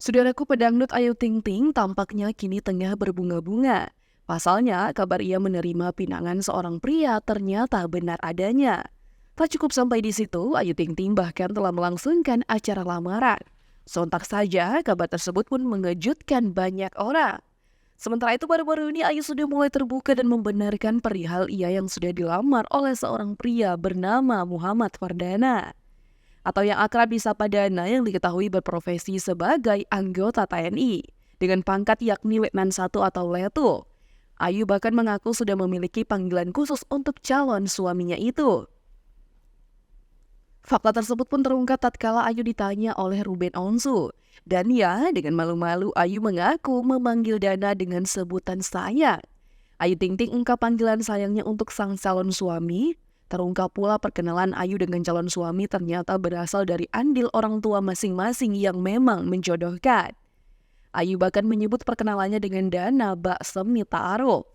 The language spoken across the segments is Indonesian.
Saudaraku pedangdut Ayu Ting Ting tampaknya kini tengah berbunga-bunga. Pasalnya, kabar ia menerima pinangan seorang pria ternyata benar adanya. Tak cukup sampai di situ, Ayu Ting Ting bahkan telah melangsungkan acara lamaran. Sontak saja, kabar tersebut pun mengejutkan banyak orang. Sementara itu baru-baru ini Ayu sudah mulai terbuka dan membenarkan perihal ia yang sudah dilamar oleh seorang pria bernama Muhammad Fardana atau yang akrab disapa Dana yang diketahui berprofesi sebagai anggota TNI dengan pangkat yakni Letnan 1 atau Letu. Ayu bahkan mengaku sudah memiliki panggilan khusus untuk calon suaminya itu. Fakta tersebut pun terungkap tatkala Ayu ditanya oleh Ruben Onsu. Dan ya, dengan malu-malu Ayu mengaku memanggil Dana dengan sebutan sayang. Ayu Ting Ting ungkap panggilan sayangnya untuk sang calon suami. Terungkap pula perkenalan Ayu dengan calon suami ternyata berasal dari andil orang tua masing-masing yang memang menjodohkan. Ayu bahkan menyebut perkenalannya dengan Dana Baksem Ta'aruf.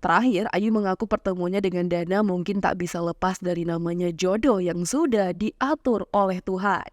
Terakhir, Ayu mengaku pertemuannya dengan Dana mungkin tak bisa lepas dari namanya jodoh yang sudah diatur oleh Tuhan.